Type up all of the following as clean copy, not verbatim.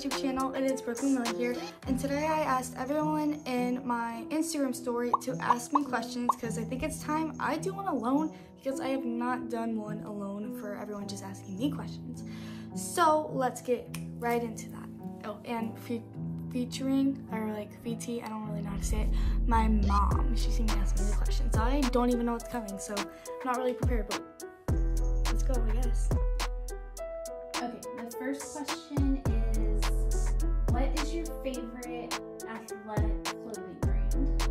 YouTube channel. It is Brooklyn Miller here, and today I asked everyone in my Instagram story to ask me questions because I think it's time I do one alone because I have not done one alone for everyone just asking me questions. So let's get right into that. Oh, and featuring, or like VT, I don't really know how to say it, my mom. She's gonna ask me the question, so I don't even know what's coming, so I'm not really prepared, but let's go, I guess. Okay, the first question is, what is your favorite athletic clothing brand?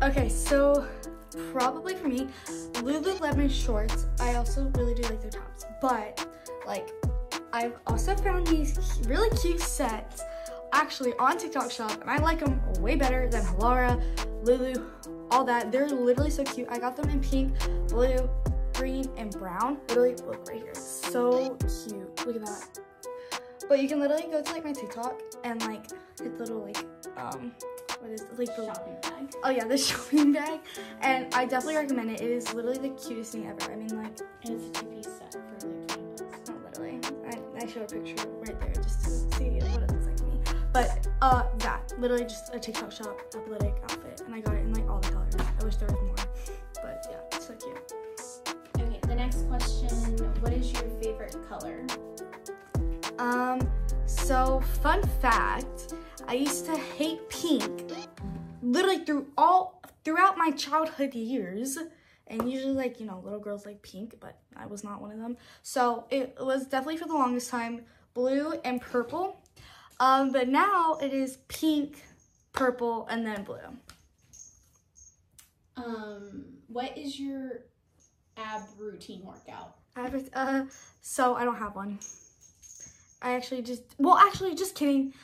Okay, so probably for me, Lululemon shorts. I also really do like their tops, but like I've also found these really cute sets actually on TikTok shop, and I like them way better than Halara, Lulu, all that. They're literally so cute. I got them in pink, blue, green, and brown. Literally, look right here, so cute. Look at that. But you can literally go to like my TikTok and like hit the little like what is it, like the shopping bag. Oh yeah, the shopping bag, and I definitely recommend it. It is literally the cutest thing ever. I mean, like, and it's a two-piece set for like $20. oh, literally. I show a picture right there just to see what it looks like to me. But that literally just a TikTok shop athletic outfit, and I got it in like all the colors. I wish there was more, but yeah, it's so cute. Okay, the next question, what is your favorite color? So fun fact, I used to hate pink literally throughout my childhood years, and usually like, you know, little girls like pink, but I was not one of them. So it was definitely for the longest time blue and purple, but now it is pink, purple, and then blue. What is your ab routine workout? So I don't have one. I actually just kidding.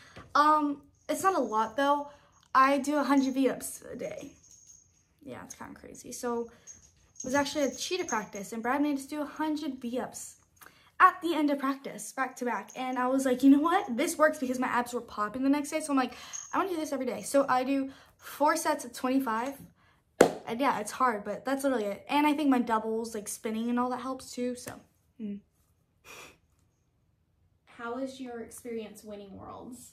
It's not a lot though. I do 100 V-ups a day. Yeah, it's kind of crazy. So it was actually a cheetah practice, and Brad made us do 100 V-ups at the end of practice, back to back. And I was like, you know what? This works because my abs were popping the next day. So I'm like, I want to do this every day. So I do 4 sets of 25. And yeah, it's hard, but that's literally it. And I think my doubles, like spinning and all that helps too, so. How was your experience winning Worlds?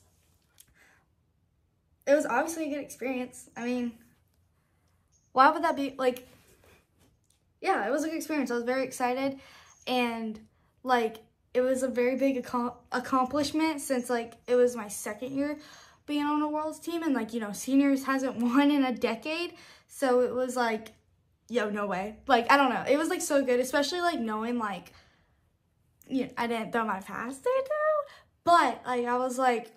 It was obviously a good experience. I mean, why would that be? Like, yeah, it was a good experience. I was very excited, and like, it was a very big accomplishment since like it was my second year being on a Worlds team, and like, you know, seniors hasn't won in a decade, so it was like, yo, no way. Like, I don't know. It was like so good, especially like knowing like, you know, I didn't throw my pass there though, but like I was like,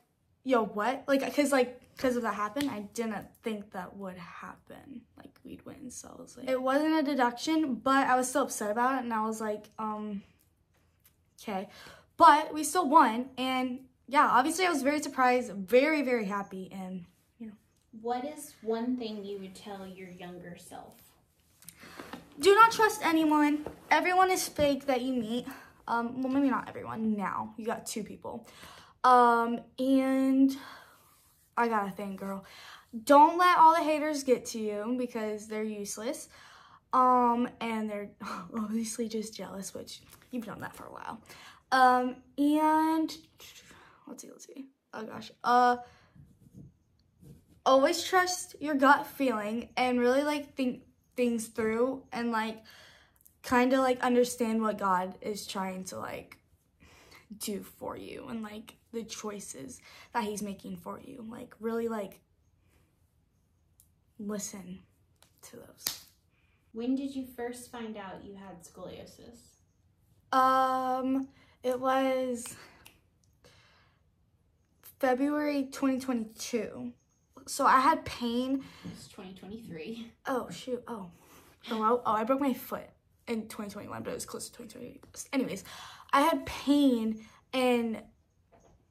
yo, what? Like, because of that happened, I didn't think that would happen. Like, we'd win, so I was like, it wasn't a deduction, but I was still upset about it, and I was like, okay, but we still won, and yeah, obviously I was very surprised, very, very happy, and you know. What is one thing you would tell your younger self? Do not trust anyone. Everyone is fake that you meet. Well, maybe not everyone now. You got 2 people. And I got a thing, girl. Don't let all the haters get to you because they're useless. And they're obviously just jealous, which you've done that for a while. And let's see. Oh gosh. Always trust your gut feeling and really like think things through and like kind of like understand what God is trying to like do for you and like the choices that he's making for you. Like really like listen to those. When did you first find out you had scoliosis? It was February 2022. So I had pain. It's 2023. Oh shoot. Oh, I broke my foot in 2021, but it was close to 2020. Anyways, I had pain in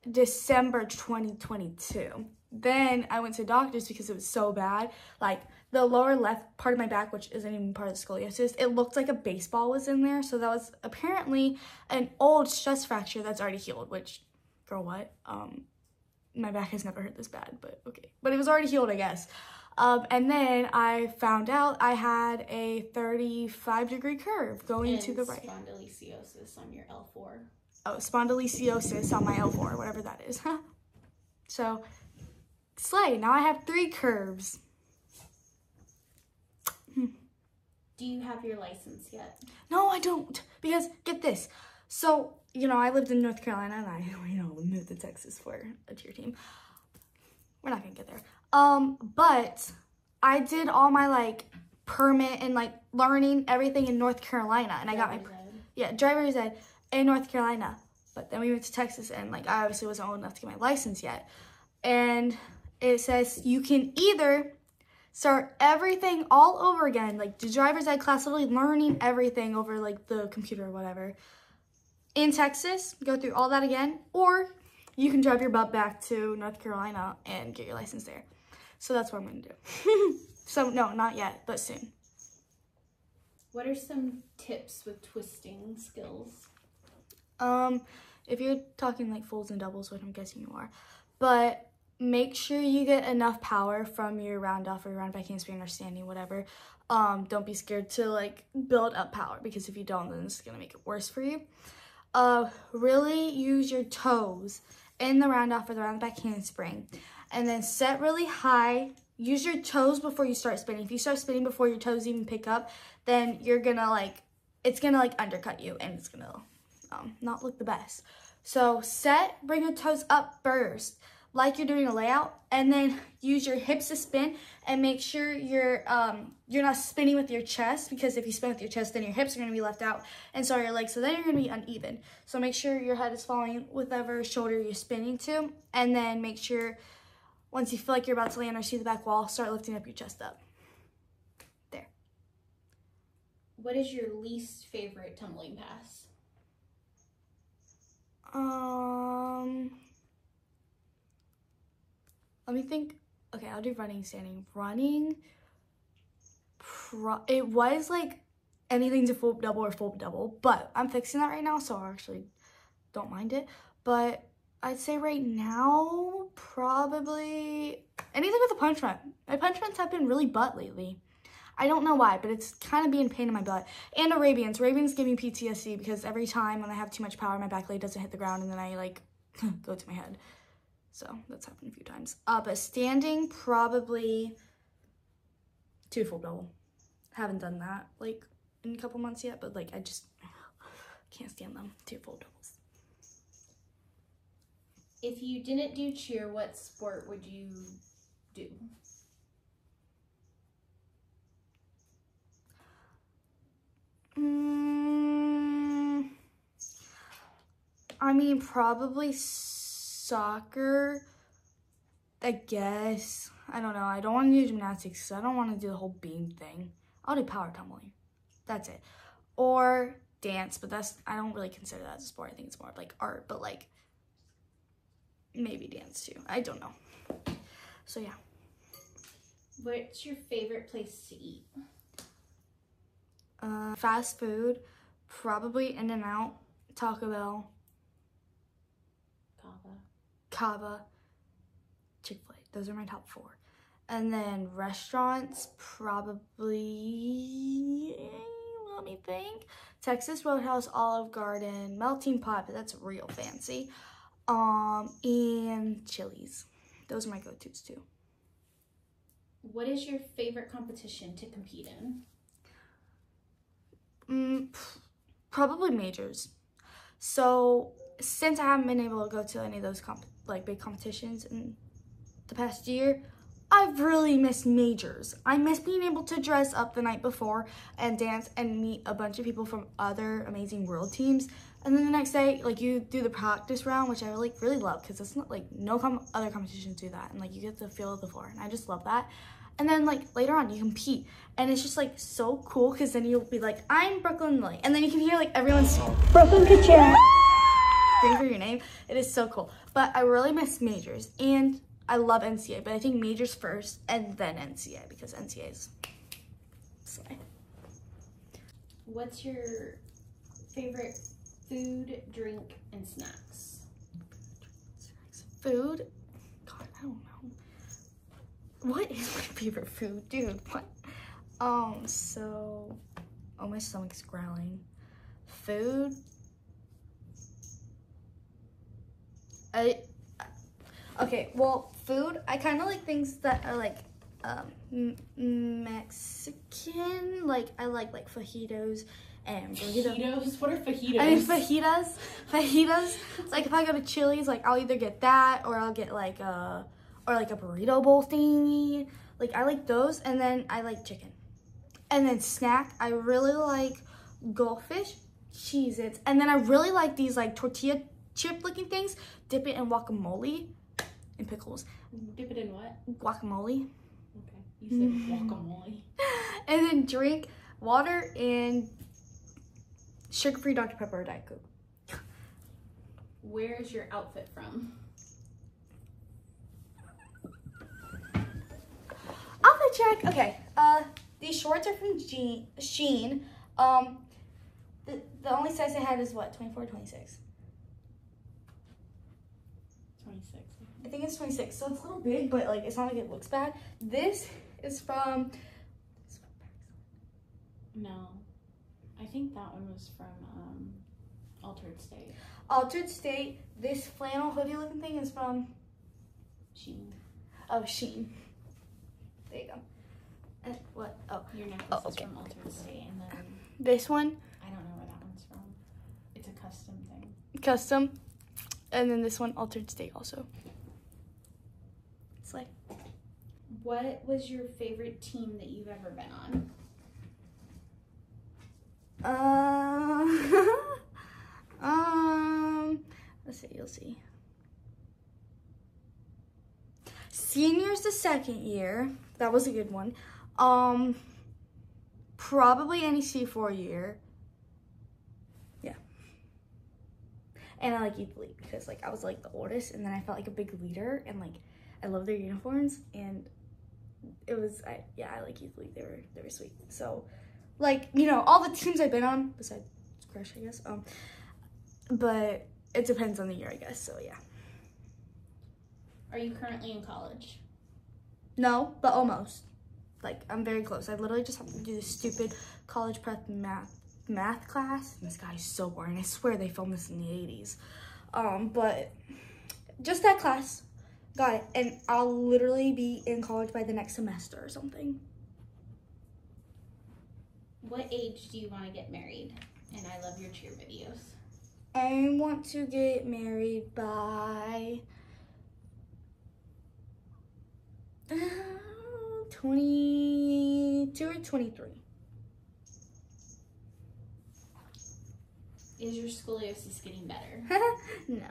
December 2022. Then I went to doctors because it was so bad. Like the lower left part of my back, which isn't even part of the scoliosis, it looked like a baseball was in there. So that was apparently an old stress fracture that's already healed, which, girl, what? My back has never hurt this bad, but okay. But it was already healed, I guess. And then I found out I had a 35-degree curve going to the right. Spondylosis on your L4. Oh, spondylosis on my L4, whatever that is. So, slay. Now I have 3 curves. Do you have your license yet? No, I don't. Because, get this. So, I lived in North Carolina and I, moved to Texas for a cheer team. We're not going to get there. But I did all my, like, permit and, like, learning everything in North Carolina. And I got my, driver's ed in North Carolina. But then we went to Texas and, like, I obviously wasn't old enough to get my license yet. And it says you can either start everything all over again, like the driver's ed class, literally learning everything over like the computer or whatever in Texas, go through all that again, or you can drive your butt back to North Carolina and get your license there. So that's what I'm gonna do. So no, not yet, but soon. What are some tips with twisting skills? If you're talking like fulls and doubles, which I'm guessing you are, but make sure you get enough power from your round off or your round back handspring or standing, whatever. Don't be scared to like build up power, because if you don't, then it's gonna make it worse for you. Really use your toes in the round off or the round back handspring, and then set really high. Use your toes before you start spinning. If you start spinning before your toes even pick up, then you're gonna like, it's gonna like undercut you and it's gonna not look the best. So bring your toes up first, like you're doing a layout, and then use your hips to spin, and make sure you're not spinning with your chest, because if you spin with your chest, then your hips are going to be left out, and so are your legs, so then you're going to be uneven. So make sure your head is following whatever shoulder you're spinning to, and then make sure once you feel like you're about to land or see the back wall, start lifting up your chest up. There. What is your least favorite tumbling pass? Let me think. Okay, I'll do running, standing. Running, it was like anything to full double or full double, but I'm fixing that right now, so I actually don't mind it. But I'd say right now, probably anything with a punch run. My punch runs have been really butt lately. I don't know why, but it's kind of being a pain in my butt. And Arabians. Arabians give me PTSD, because every time when I have too much power, my back leg doesn't hit the ground, and then I like go to my head. So that's happened a few times. But standing, probably 2 full double. Haven't done that like in a couple months yet, but like I just can't stand them. 2 full doubles. If you didn't do cheer, what sport would you do? I mean, probably soccer, I guess. I don't know. I don't want to do gymnastics because I don't want to do the whole beam thing. I'll do power tumbling. That's it. Or dance, but I don't really consider that as a sport. I think it's more like art, but like maybe dance too. I don't know. So yeah. What's your favorite place to eat? Fast food, probably In-N-Out, Taco Bell, Cava, Chick-fil-A. Those are my top 4. And then restaurants, probably, let me think, Texas Roadhouse, Olive Garden, Melting Pot, but that's real fancy, and Chili's. Those are my go-tos too. What is your favorite competition to compete in? Probably majors. So since I haven't been able to go to any of those big competitions in the past year, I've really missed majors. I miss being able to dress up the night before and dance and meet a bunch of people from other amazing world teams. And then the next day, like, you do the practice round, which I really love, because it's not like other competitions do that, and like you get the feel of the floor, and I just love that. And then like later on you compete, and it's just like so cool, because then you'll be like, I'm Brooklyn Lily, and then you can hear like everyone's Brooklyn Kitchen for your name. It is so cool. But I really miss majors, and I love NCAA, but I think majors first and then NCAA, because NCAA is slay. What's your favorite food, drink, and snacks? Food? God, I don't know. What is my favorite food? Dude, what? So, oh, my stomach's growling. Food? Okay, well, food, I kind of like things that are like Mexican. Like, I like fajitos and burritos. Fajitos? What are fajitos? I mean, fajitas. Like, if I go to Chili's, like, I'll either get that or I'll get like a burrito bowl thingy. Like, I like those, and then I like chicken. And then snack, I really like goldfish, Cheez-Its, and then I really like these like tortilla chip looking things. Dip it in guacamole and pickles. Dip it in what? Guacamole. Okay, you said guacamole. And then drink water and sugar-free Dr. Pepper or Diet Coke. Where's your outfit from? Outfit check. Okay. These shorts are from Shein. The only size I had is what, 24 or 26? 26. I think it's 26. So it's a little big, but like it's not like it looks bad. This is from No. I think that one was from Altered State. Altered State. This flannel hoodie looking thing is from Shein. Oh, Shein. There you go. What? Oh. Your necklace okay. is from Altered State, and then This one. I don't know where that one's from. It's a custom thing. Custom. And then this one, Altered State also. It's like. What was your favorite team that you've ever been on? Let's see, you'll see. Seniors the second year. That was a good one. Probably NEC 4-year. Yeah. And I like Youth League because like I was like the oldest, and then I felt like a big leader, and like I love their uniforms, and it was I like Youth League. They were sweet. So like, you know, all the teams I've been on besides Crush, I guess. But it depends on the year, I guess. So yeah. Are you currently in college? No, but almost. Like, I'm very close. I literally just have to do this stupid college prep math class. And this guy's so boring. I swear they filmed this in the 80s. But just that class. Got it. And I'll literally be in college by the next semester or something. What age do you want to get married? And I love your cheer videos. I want to get married by 22 or 23. Is your scoliosis getting better? No.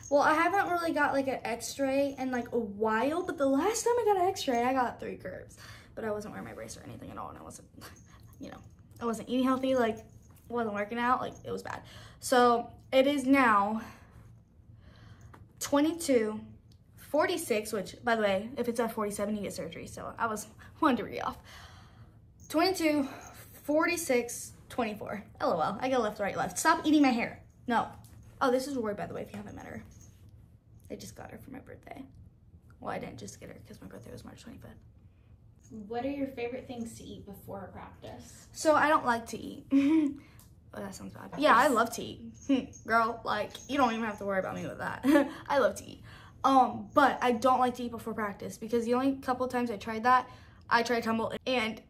Well, I haven't really got like an x-ray in like a while, but the last time I got an x-ray, I got 3 curves. But I wasn't wearing my brace or anything at all, and I wasn't, you know, I wasn't eating healthy, like, wasn't working out, like, it was bad. So, it is now 22, 46, which, by the way, if it's at 47, you get surgery, so I was 1 degree off. 22, 46, 24. LOL, I got left, right, left. Stop eating my hair. No. Oh, this is Roy, by the way, if you haven't met her. I just got her for my birthday. Well, I didn't just get her because my birthday was March 25th. What are your favorite things to eat before a practice? So I don't like to eat. Oh, that sounds bad. Yeah, I love to eat. Girl, like, you don't even have to worry about me with that. I love to eat. But I don't like to eat before practice because the only couple of times I tried that, I tried tumble and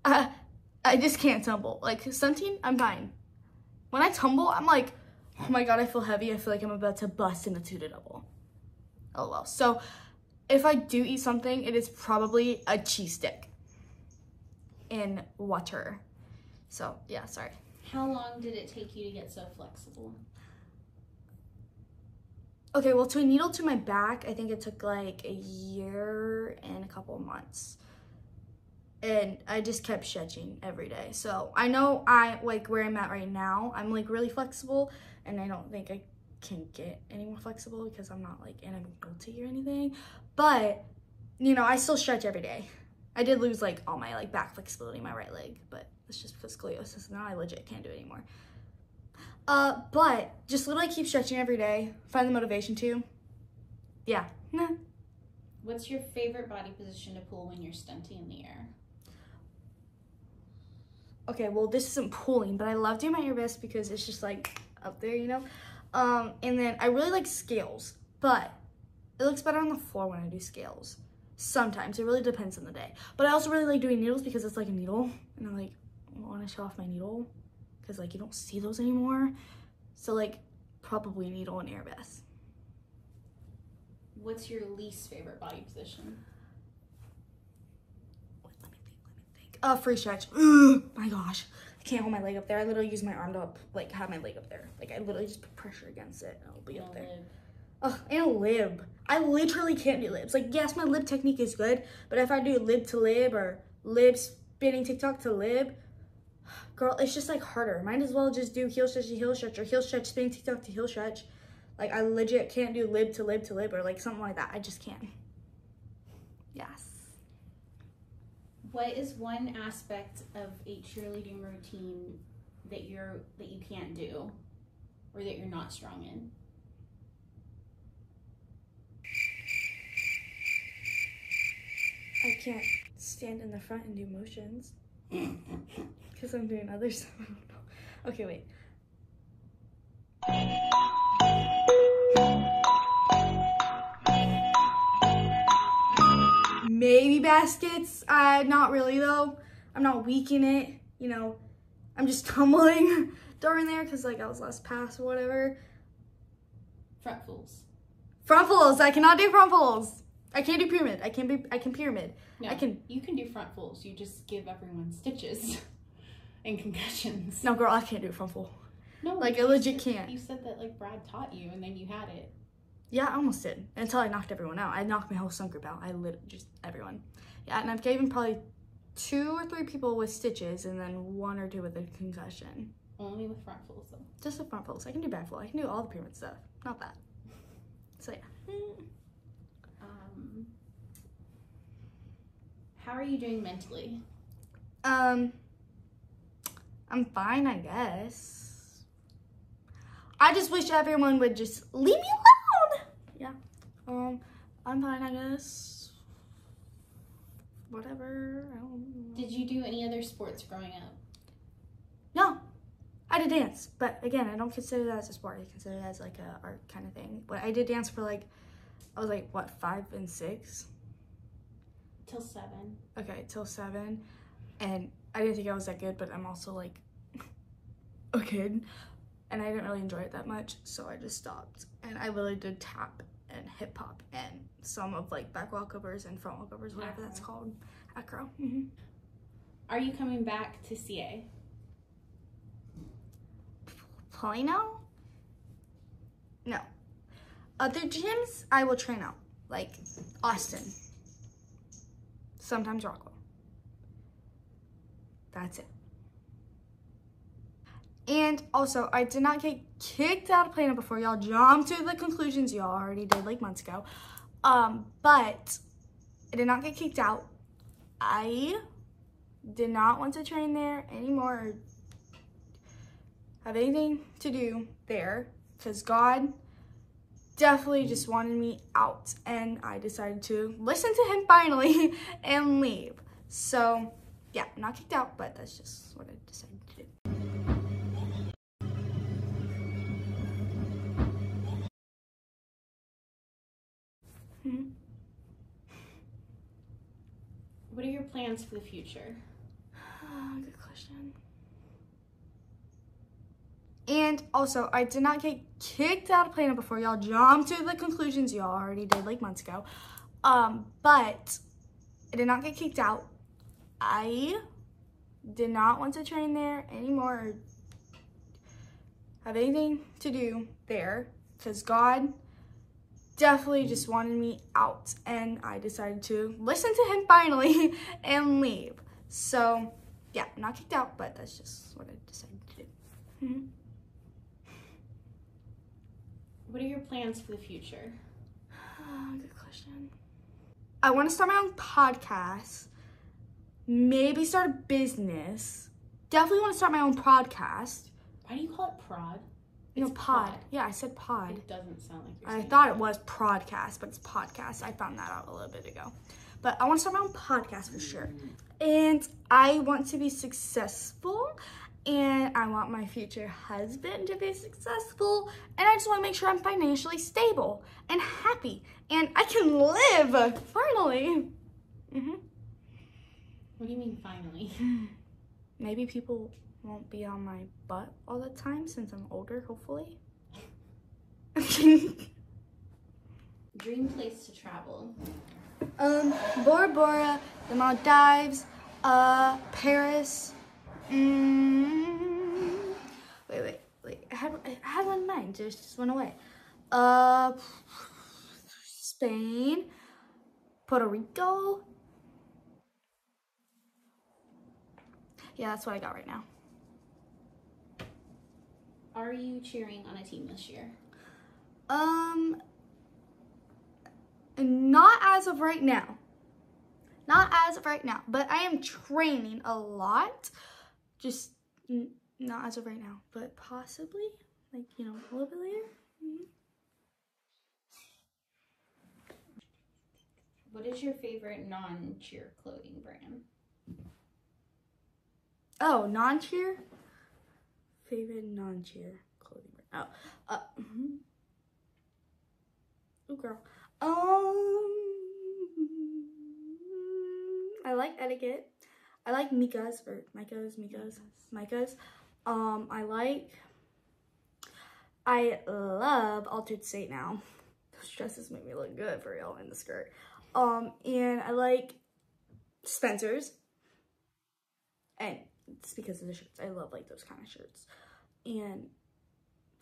I just can't tumble. Like, stunt I'm fine. When I tumble, I'm like, oh my God, I feel heavy. I feel like I'm about to bust in a 2-to-double. Oh well. So if I do eat something, it is probably a cheese stick in water. So yeah, sorry. How long did it take you to get so flexible? Okay, well, to a needle to my back, I think it took like a year and a couple of months. And I just kept stretching every day. So I know like where I'm at right now, I'm like really flexible, and I don't think I can get any more flexible because I'm not like in a guilty or anything. But, you know, I still stretch every day. I did lose like all my like back flexibility in my right leg, but it's just because scoliosis. Now I legit can't do it anymore. But just literally keep stretching every day. Find the motivation to. Yeah. What's your favorite body position to pull when you're stunting in the air? Okay, well, this isn't pulling, but I love doing my air vest because it's just like up there, you know? And then I really like scales, but It looks better on the floor when I do scales. Sometimes. It really depends on the day. But I also really like doing needles because it's like a needle. And I like want to show off my needle. Because like you don't see those anymore. So like probably needle and air bass. What's your least favorite body position? Wait, let me think. Free stretch. Ugh, my gosh. I can't hold my leg up there. I literally use my arm to like have my leg up there. Like I literally just put pressure against it and it'll be up there. Ugh, and a lib. I literally can't do libs. Like, yes, my lib technique is good, but if I do lib to lib or lib spinning TikTok to lib, girl, it's just like harder. Might as well just do heel stretch to heel stretch or heel stretch spinning TikTok to heel stretch. Like, I legit can't do lib to lib to lib or like something like that. I just can't. Yes. What is one aspect of a cheerleading routine that you can't do or that you're not strong in? I can't stand in the front and do motions because I'm doing other stuff. I don't know. Okay, wait. Maybe baskets. Not really though. I'm not weak in it. You know, I'm just tumbling during there because like I was last pass or whatever. Front pulls. Front pulls. I cannot do front pulls. I can't do pyramid. I can pyramid. No, you can do front pulls. You just give everyone stitches and concussions. No, girl, I can't do a front pull. No, like I legit can't. You said that like Brad taught you, and then you had it. Yeah, I almost did until I knocked everyone out. I knocked my whole sun group out. I literally just everyone. Yeah, and I've given probably 2 or 3 people with stitches, and then 1 or 2 with a concussion. Only with front pulls though. Just the front pulls. I can do back pull. I can do all the pyramid stuff. Not that. So yeah. How are you doing mentally? I'm fine, I guess. I just wish everyone would just leave me alone. Yeah. I'm fine, I guess. Whatever. I don't know. Did you do any other sports growing up? No. I did dance, but again, I don't consider that as a sport. I consider it as like a art kind of thing. But I did dance for like, I was like, what, 5 and 6? Till 7. Okay, till 7. And I didn't think I was that good, but I'm also like a kid. And I didn't really enjoy it that much, so I just stopped. And I literally did tap and hip hop and some of like back walkovers and front walkovers, whatever that's called. Acro. Mm-hmm. Are you coming back to CA? Plano? No. Other gyms, I will train out. Like Austin. Sometimes Rockwell. That's it. And also, I did not get kicked out of Plano before y'all jumped to the conclusions y'all already did like months ago. But I did not get kicked out. I did not want to train there anymore or have anything to do there because God definitely just wanted me out and I decided to listen to him finally and leave. So yeah, I'm not kicked out, but that's just what I decided to do. What are your plans for the future? Good question. And also, I did not get kicked out of Plano before y'all jumped to the conclusions y'all already did like months ago. But I did not get kicked out. I did not want to train there anymore or have anything to do there because God definitely just wanted me out and I decided to listen to him finally and leave. So yeah, I'm not kicked out, but that's just what I decided to do. What are your plans for the future? Good question. I want to start my own podcast. Maybe start a business. Definitely want to start my own podcast. Why do you call it prod? You know, pod. Yeah, I said pod. It doesn't sound like you're I saying thought it was prodcast, but it's podcast. I found that out a little bit ago. But I want to start my own podcast for sure. And I want to be successful and I want my future husband to be successful, and I just want to make sure I'm financially stable and happy, and I can live, finally. What do you mean, finally? Maybe people won't be on my butt all the time since I'm older, hopefully. Dream place to travel? Bora Bora, the Maldives, Paris. Wait. I had one in mind, just went away. Spain, Puerto Rico. Yeah, that's what I got right now. Are you cheering on a team this year? Not as of right now. Not as of right now, but I am training a lot. Just not as of right now, but possibly, like, you know, a little bit later. What is your favorite non-cheer clothing brand? Oh, non-cheer? Favorite non-cheer clothing brand. Oh, oh girl. I like Etiquette. I like Mika's. I love Altered State now. Those dresses make me look good for real in the skirt. And I like Spencer's. And it's because of the shirts. I love like those kind of shirts. And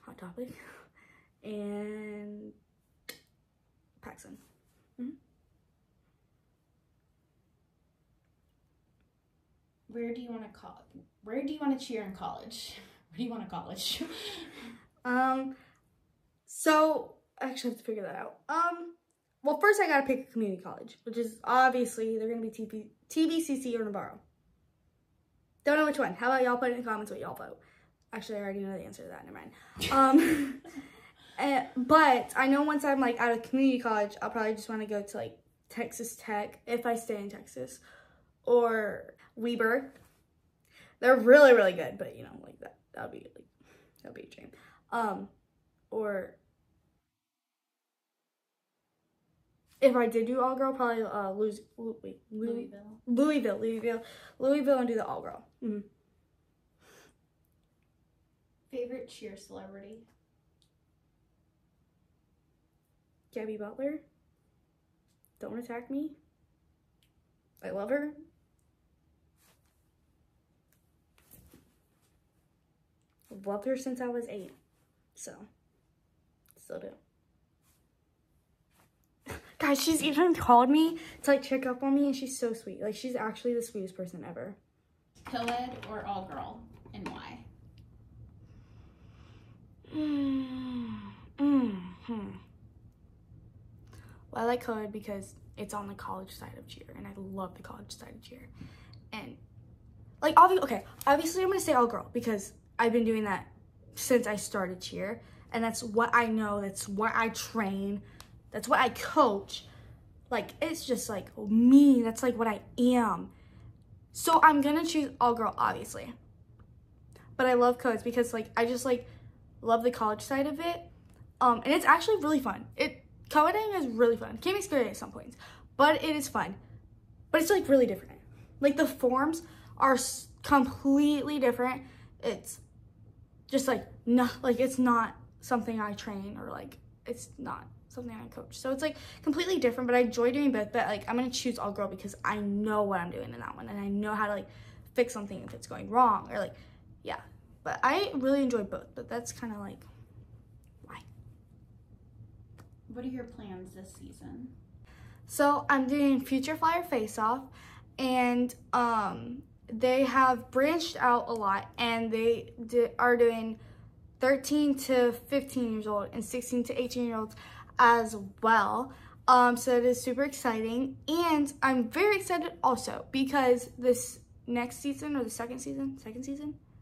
Hot Topic. And Paxson. Where do you want to cheer in college? Where do you want to college? So I actually have to figure that out. Well, first I gotta pick a community college, which is obviously they're gonna be TBCC or Navarro. Don't know which one. How about y'all put it in the comments what y'all vote? Actually, I already know the answer to that. Never mind. But I know once I'm like out of community college, I'll probably just want to go to like Texas Tech if I stay in Texas, or Weber. They're really, really good, but you know, like that'd be a dream. Or if I did do all girl, probably Louisville, and do the all girl. Favorite cheer celebrity? Gabby Butler. Don't attack me. I love her. I've loved her since I was 8. So, still do. Guys, she's even called me to like check up on me, and she's so sweet. Like, she's actually the sweetest person ever. Co-ed or all girl, and why? Well, I like co-ed because it's on the college side of cheer, and I love the college side of cheer. And like, obviously I'm gonna say all girl because I've been doing that since I started cheer, and that's what I know, that's what I train, that's what I coach. Like, it's just like me, that's like what I am. So I'm gonna choose all girl, obviously. But I love co-eds because like I just like love the college side of it. And it's actually really fun. Co-eding is really fun. It can be scary at some points, but it is fun. But it's like really different. Like the forms are completely different. It's just like it's not something I train, or like it's not something I coach. So it's like completely different, but I enjoy doing both. But like I'm gonna choose all girl because I know what I'm doing in that one, and I know how to like fix something if it's going wrong, or like, yeah. But I really enjoy both, but that's kind of like why. What are your plans this season? So I'm doing Future Flyer Face Off, and they have branched out a lot, and they are doing 13 to 15 years old and 16 to 18 year olds as well. So it is super exciting, and I'm very excited also because this next season, or the second season?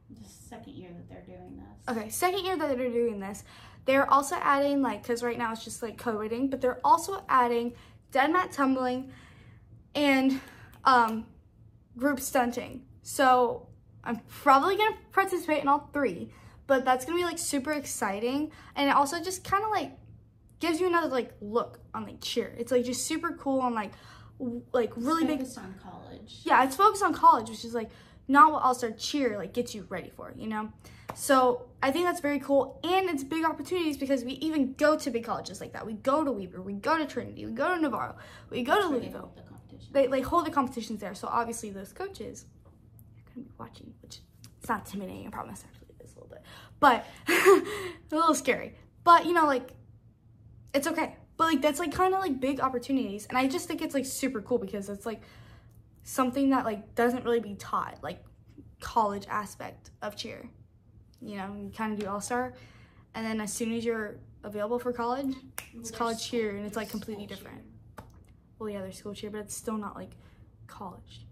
The second year that they're doing this. Okay, second year that they're doing this. They're also adding, like, because right now it's just like co-eding, but they're also adding dead mat tumbling and group stunting. So I'm probably going to participate in all 3, but that's going to be like super exciting. And it also just kind of like gives you another like look on like cheer. It's like just super cool and like really big. Focused on college. Yeah, it's focused on college, which is like not what all-star cheer like gets you ready for, you know? So I think that's very cool, and it's big opportunities because we even go to big colleges like that. We go to Weber, we go to Trinity, we go to Navarro, we go to Louisville. They like hold the competitions there, so obviously those coaches are gonna be watching, which it's not intimidating. I promise, actually it is a little bit, but it's a little scary. But you know, like it's okay. But like that's like kind of like big opportunities, and I just think it's like super cool because it's like something that like doesn't really be taught, like college aspect of cheer. You know, you kind of do all-star, and then as soon as you're available for college, it's college cheer, and it's like completely different. Well, yeah, there's school cheer, but it's still not like college cheer.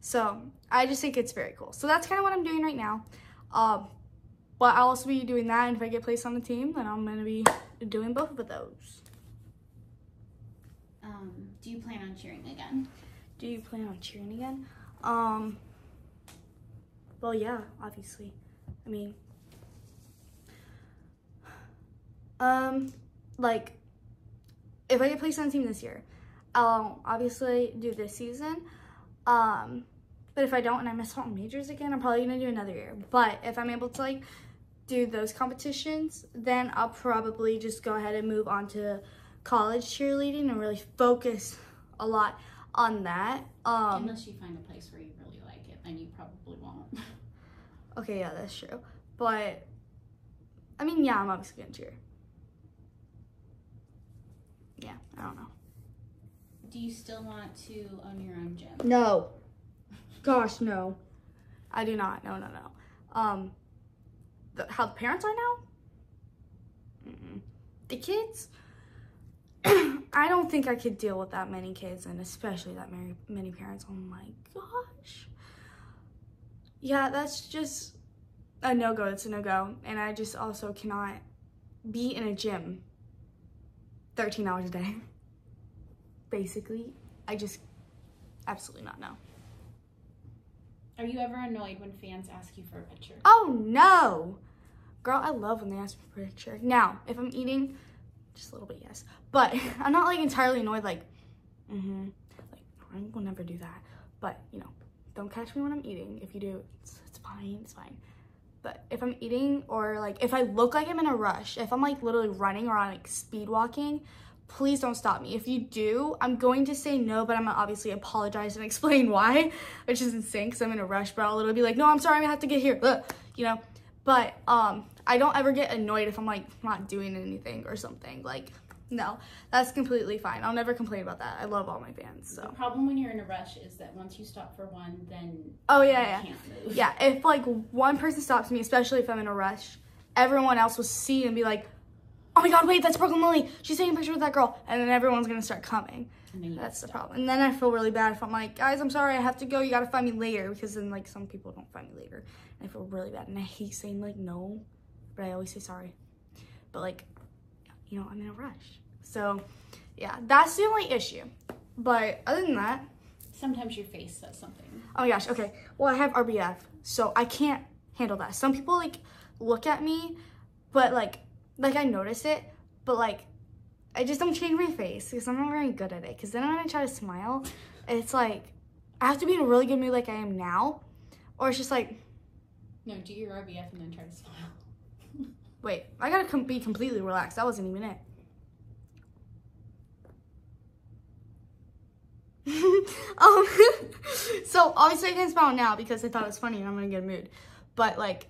So I just think it's very cool. So that's kind of what I'm doing right now. But I'll also be doing that, and if I get placed on the team, then I'm gonna be doing both of those. Do you plan on cheering again? Do you plan on cheering again? Well, yeah, obviously. I mean, like, if I get placed on the team this year, I'll obviously do this season. But if I don't and I miss out on majors again, I'm probably gonna do another year. But if I'm able to like do those competitions, then I'll probably just go ahead and move on to college cheerleading and really focus a lot on that. Unless you find a place where you really like it, then you probably won't. Okay, yeah, that's true. But, I mean, yeah, I'm obviously gonna cheer. Yeah, I don't know. Do you still want to own your own gym? No. Gosh, no. I do not. No. How the parents are now? The kids? I don't think I could deal with that many kids, and especially that many parents. Oh my gosh. Yeah, that's just a no-go. It's a no-go. And I just also cannot be in a gym 13 hours a day. Basically, I just absolutely not know. Are you ever annoyed when fans ask you for a picture? Oh no! Girl, I love when they ask me for a picture. Now, if I'm eating, just a little bit, yes. But I'm not like entirely annoyed, like, like, I will never do that. But, you know, don't catch me when I'm eating. If you do, it's fine, it's fine. But if I'm eating, or like, if I look like I'm in a rush, if I'm like literally running or like speed walking, please don't stop me. If you do, I'm going to say no, but I'm gonna obviously apologize and explain why, which is insane because I'm in a rush, but I'll literally be like, no, I'm sorry, I'm gonna have to get here, you know? But I don't ever get annoyed if I'm like not doing anything or something. Like, no, that's completely fine. I'll never complain about that. I love all my fans, so. The problem when you're in a rush is that once you stop for one, then you can't move. Yeah, if like one person stops me, especially if I'm in a rush, everyone else will see and be like, oh my God, wait, that's Brooklyn Lily. She's taking a picture with that girl. And then everyone's gonna start coming. That's the problem. And then I feel really bad if I'm like, guys, I'm sorry, I have to go. You gotta find me later. Because then like some people don't find me later. And I feel really bad. And I hate saying like no, but I always say sorry. But like, you know, I'm in a rush. So yeah, that's the only issue. But other than that. Sometimes your face says something. Oh my gosh, okay. Well, I have RBF, so I can't handle that. Some people like look at me, but like I notice it, but like I just don't change my face because I'm not very good at it. Because then when I try to smile, it's like I have to be in a really good mood like I am now, or it's just like, no, do your RBF and then try to smile. Wait, I gotta be completely relaxed. That wasn't even it. So obviously I can't smile now because I thought it was funny and I'm gonna get a mood. But like,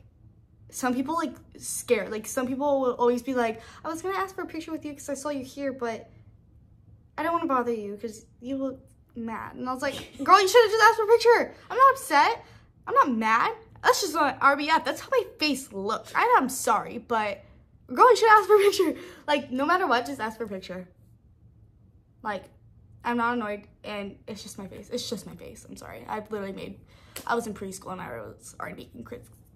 some people like scared. Like some people will always be like, I was gonna ask for a picture with you because I saw you here, but I don't want to bother you because you look mad. And I was like, girl, you should have just asked for a picture. I'm not upset. I'm not mad. That's just an RBF. That's how my face looks. I'm sorry, but girl, you should ask for a picture. Like no matter what, just ask for a picture. Like, I'm not annoyed, and it's just my face. It's just my face. I'm sorry. I was in preschool, and I was already making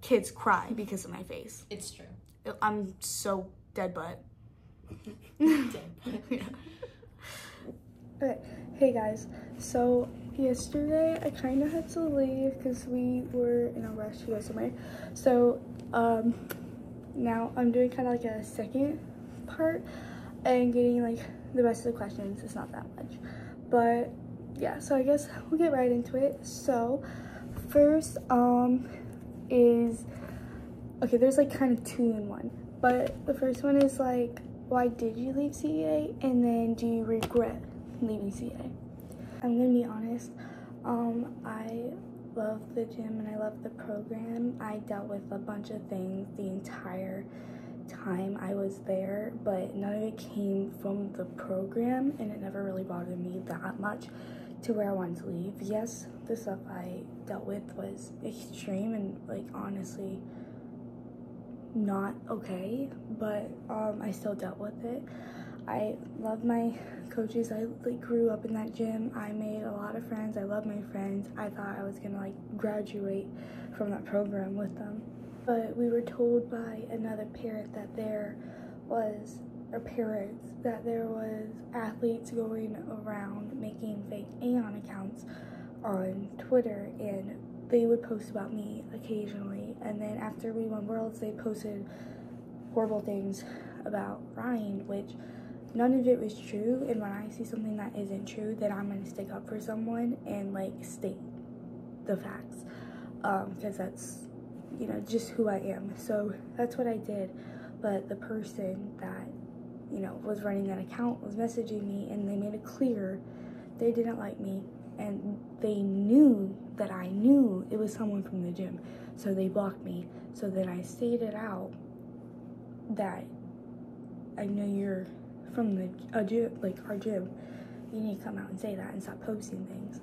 kids cry because of my face. It's true. I'm so dead butt. Dead butt. Yeah. Okay, hey guys. So yesterday I kind of had to leave because we were in a rush to go somewhere. So now I'm doing kind of like a second part and getting like the rest of the questions. It's not that much, but yeah. So I guess we'll get right into it. So first is okay. There's like kind of two in one, but the first one is like, why did you leave CEA, and then do you regret leaving CA? I'm gonna be honest, I love the gym and I love the program. I dealt with a bunch of things the entire time I was there, but none of it came from the program, and it never really bothered me that much to where I wanted to leave. Yes, the stuff I dealt with was extreme and like honestly not okay, but I still dealt with it. I love my coaches. I like grew up in that gym. I made a lot of friends. I love my friends. I thought I was gonna like graduate from that program with them, but we were told by another parent that there was athletes going around making fake Aon accounts on Twitter, and they would post about me occasionally, and then after we won Worlds they posted horrible things about Ryan, which none of it was true. And when I see something that isn't true, then I'm gonna stick up for someone and like state the facts, because that's, you know, just who I am. So that's what I did. But the person that, you know, was running that account was messaging me, and they made it clear they didn't like me, and they knew that I knew it was someone from the gym, so they blocked me. So then I stated out that I know you're from the gym, like our gym, you need to come out and say that and stop posting things.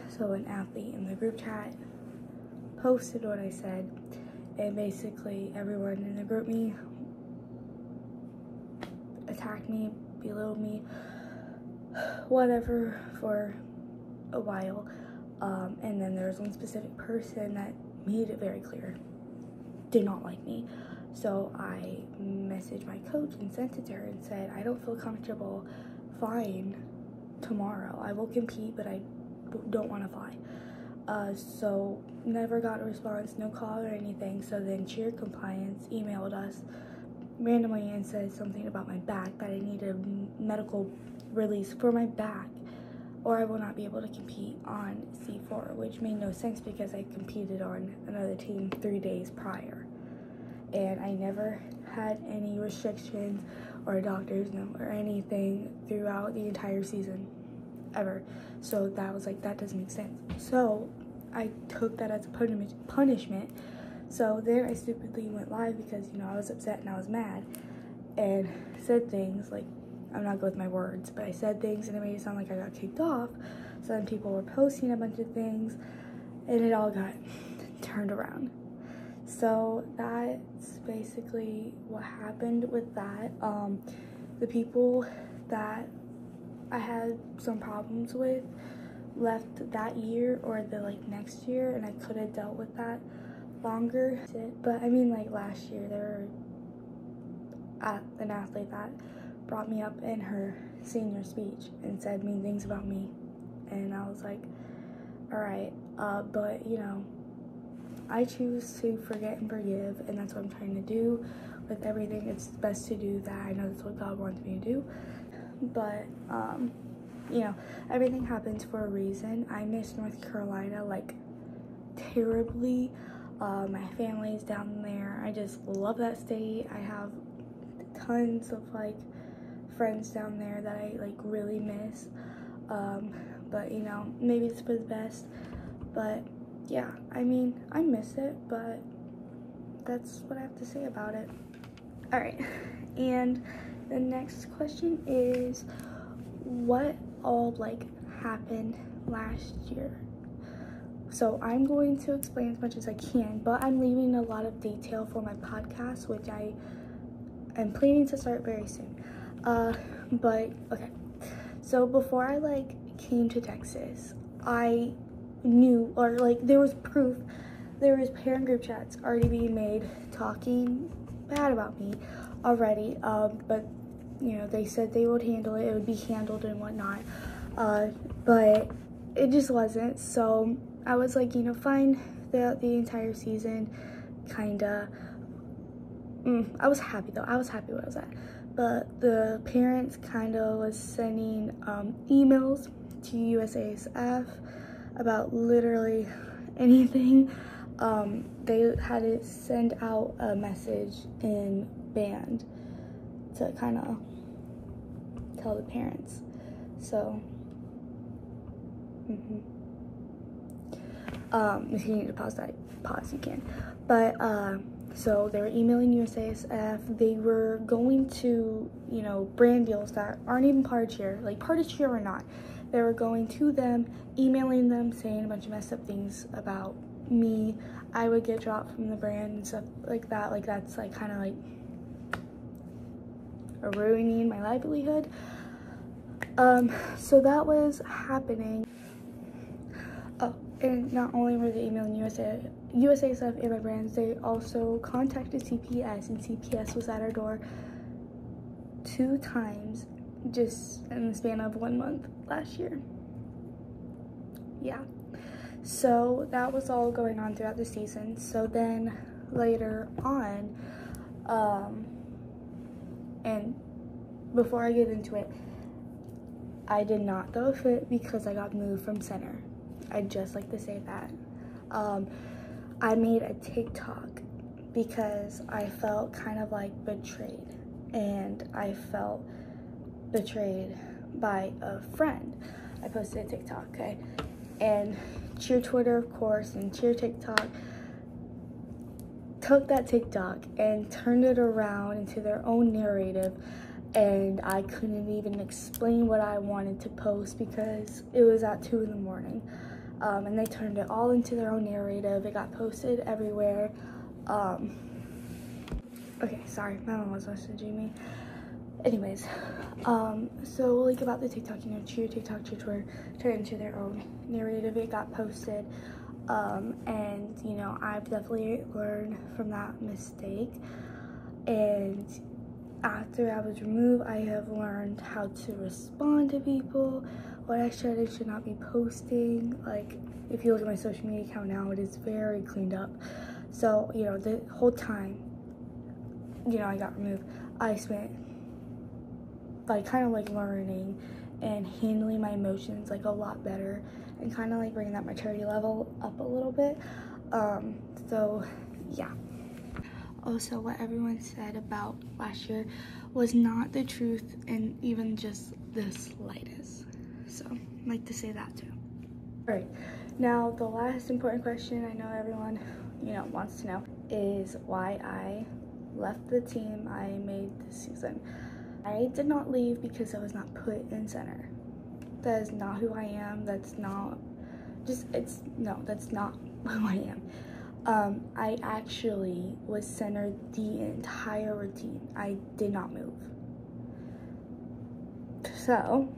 So an athlete in the group chat posted what I said, and basically everyone in the group me attacked me, belittled me, whatever, for a while. And then there was one specific person that made it very clear did not like me. So I messaged my coach and sent it to her and said, I don't feel comfortable flying tomorrow. I will compete, but I don't want to fly. So never got a response, no call or anything. So then Cheer Compliance emailed us randomly and said something about my back, that I need a medical release for my back, or I will not be able to compete on C4, which made no sense because I competed on another team 3 days prior. And I never had any restrictions or a doctor's note or anything throughout the entire season, ever. So that was like, that doesn't make sense. So I took that as a punishment. So then I stupidly went live because, you know, I was upset and I was mad and said things like, I'm not good with my words, but I said things and it made it sound like I got kicked off. So then people were posting a bunch of things and it all got turned around. So that's basically what happened with that. The people that I had some problems with left that year or the like next year, and I could have dealt with that longer. But I mean, like last year there were an athlete that brought me up in her senior speech and said mean things about me, and I was like, all right, but you know, I choose to forget and forgive, and that's what I'm trying to do with everything. It's best to do that. I know that's what God wants me to do, but you know, everything happens for a reason. I miss North Carolina like terribly. My family's down there. I just love that state. I have tons of like friends down there that I like really miss, but you know, maybe it's for the best. But yeah, I mean, I miss it, but that's what I have to say about it. All right, and the next question is, what all like happened last year? So I'm going to explain as much as I can, but I'm leaving a lot of detail for my podcast, which I am planning to start very soon. But okay, so before I like came to Texas, I knew, or like there was proof, there was parent group chats already being made talking bad about me already, but you know, they said they would handle it. It would be handled and whatnot. But it just wasn't. So I was like, you know, fine throughout the entire season, kinda. I was happy though. I was happy where I was at. But the parents kinda was sending emails to USASF about literally anything. They had to send out a message in band to kind of tell the parents. So, if you need to pause that, you can. But, so they were emailing USASF. They were going to, you know, brand deals that aren't even part of cheer, like part of cheer or not. They were going to them, emailing them, saying a bunch of messed up things about me. I would get dropped from the brand and stuff like that. Like, that's like kind of like ruining my livelihood. So that was happening. Oh, and not only were they emailing USASF and my brands, they also contacted CPS, and CPS was at our door 2 times just in the span of 1 month last year. Yeah. So that was all going on throughout the season. So then later on, and before I get into it, I did not throw a fit because I got moved from center. I'd just like to say that. I made a TikTok because I felt kind of like betrayed, and I felt betrayed by a friend. I posted a TikTok, okay? And cheer Twitter, of course, and cheer TikTok took that TikTok and turned it around into their own narrative, and I couldn't even explain what I wanted to post because it was at 2 in the morning. And they turned it all into their own narrative. It got posted everywhere. Okay, sorry, my mom was messaging me. Anyways, so like about the TikTok, you know, cheer TikTok, cheer Twitter turned into their own narrative. It got posted, and you know, I've definitely learned from that mistake. And after I was removed, I have learned how to respond to people, what I should and should not be posting. Like, if you look at my social media account now, it is very cleaned up. So, you know, the whole time, you know, I got removed, I spent like kind of like learning and handling my emotions like a lot better, and kind of like bringing that maturity level up a little bit. So yeah. Also, what everyone said about last year was not the truth, and even just the slightest. So I'd like to say that too. All right, now the last important question I know everyone, you know, wants to know is why I left the team I made this season. I did not leave because I was not put in center. That is not who I am. That's not that's not who I am. I actually was centered the entire routine. I did not move. So,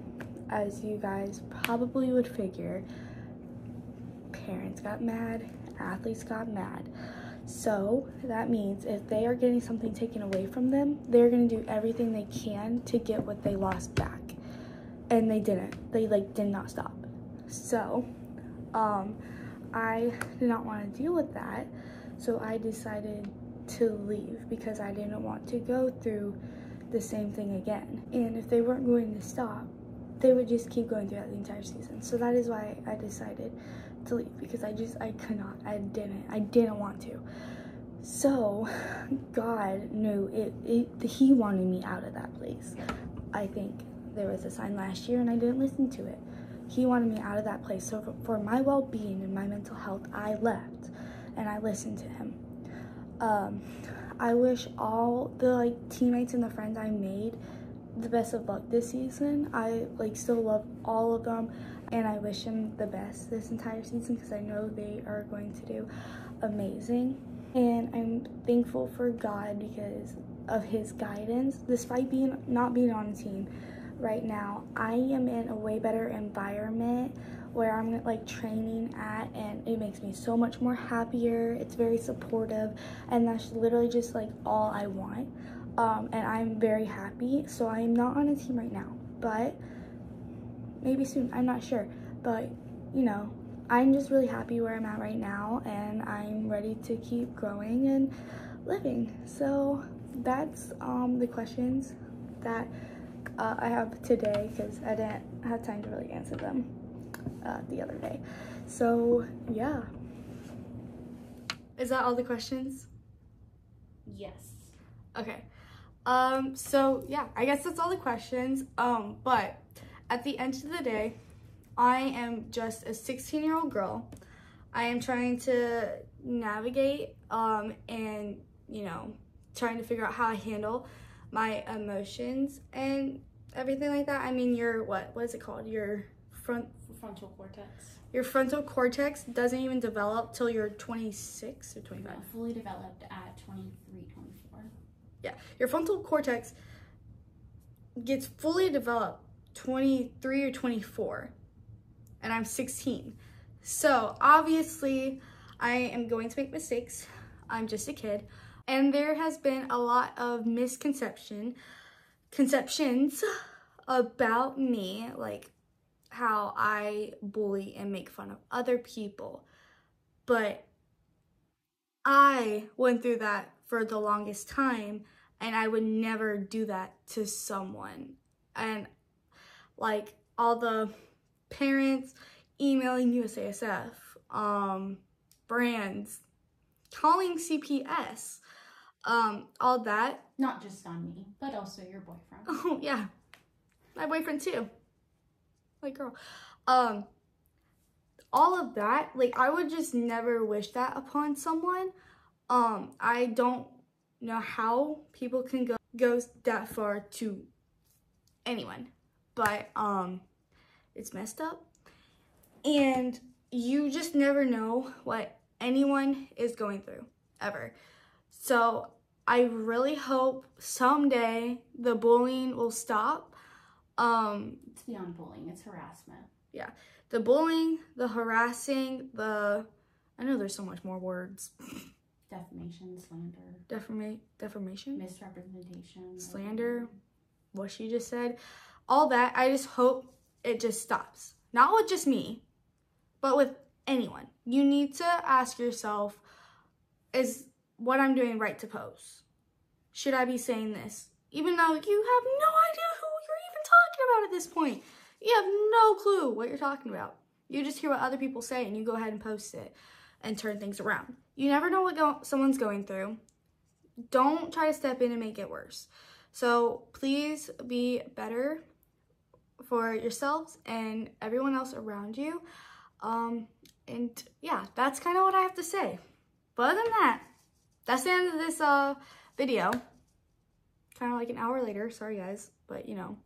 as you guys probably would figure, parents got mad, athletes got mad. So that means if they are getting something taken away from them, they're gonna do everything they can to get what they lost back. And they didn't. They did not stop. So, I did not want to deal with that. So I decided to leave because I didn't want to go through the same thing again. And if they weren't going to stop, they would just keep going throughout the entire season. So that is why I decided to leave, because I could not, I didn't want to. So God knew he wanted me out of that place. I think there was a sign last year and I didn't listen to it. He wanted me out of that place. So for my well-being and my mental health, I left and I listened to him. I wish all the teammates and the friends I made the best of luck this season. I still love all of them, and I wish them the best this entire season because I know they are going to do amazing. And I'm thankful for God because of his guidance. Despite not being on a team right now, I am in a way better environment where I'm training at, and it makes me so much more happier. It's very supportive, and that's literally just all I want. and I'm very happy. So I'm not on a team right now, but maybe soon, I'm not sure. But you know, I'm just really happy where I'm at right now, and I'm ready to keep growing and living. So that's the questions that I have today, because I didn't have time to really answer them the other day. So yeah. Is that all the questions? Yes. Okay. So yeah, I guess that's all the questions. But at the end of the day, I am just a 16-year-old girl. I am trying to navigate and, you know, trying to figure out how I handle my emotions and everything like that. I mean, what is it called? Your frontal cortex. Your frontal cortex doesn't even develop till you're 26 or 25. No, fully developed at 23, 24. Yeah, your frontal cortex gets fully developed 23 or 24, and I'm 16. So obviously I am going to make mistakes. I'm just a kid. And there has been a lot of conceptions about me, like how I bully and make fun of other people. But I went through that for the longest time, and I would never do that to someone. And like all the parents emailing USASF, brands, calling CPS, all that. Not just on me, but also your boyfriend. Oh yeah, my boyfriend too. Like girl, all of that, like I would just never wish that upon someone. I don't know how people can go that far to anyone, but it's messed up, and you just never know what anyone is going through ever. So I really hope someday the bullying will stop. It's beyond bullying, it's harassment. Yeah, the bullying, the harassing, I know there's so much more words. Defamation, slander. Defamation? Misrepresentation. Slander, what she just said. All that, I just hope it just stops. Not with just me, but with anyone. You need to ask yourself, is what I'm doing right to post? Should I be saying this? Even though you have no idea who you're even talking about at this point. You have no clue what you're talking about. You just hear what other people say and you go ahead and post it and turn things around. You never know what someone's going through. Don't try to step in and make it worse. So please be better for yourselves and everyone else around you. And yeah, that's kind of what I have to say. But other than that, that's the end of this video. Kind of like an hour later. Sorry guys, but you know,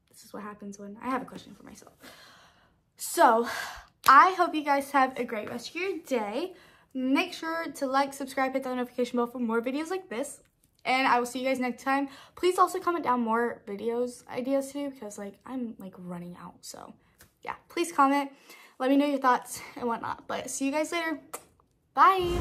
this is what happens when I have a question for myself. So I hope you guys have a great rest of your day. Make sure to like, subscribe, hit that notification bell for more videos like this. And I will see you guys next time. Please also comment down more ideas to do, because like I'm like running out. So yeah, please comment. Let me know your thoughts and whatnot. But see you guys later. Bye.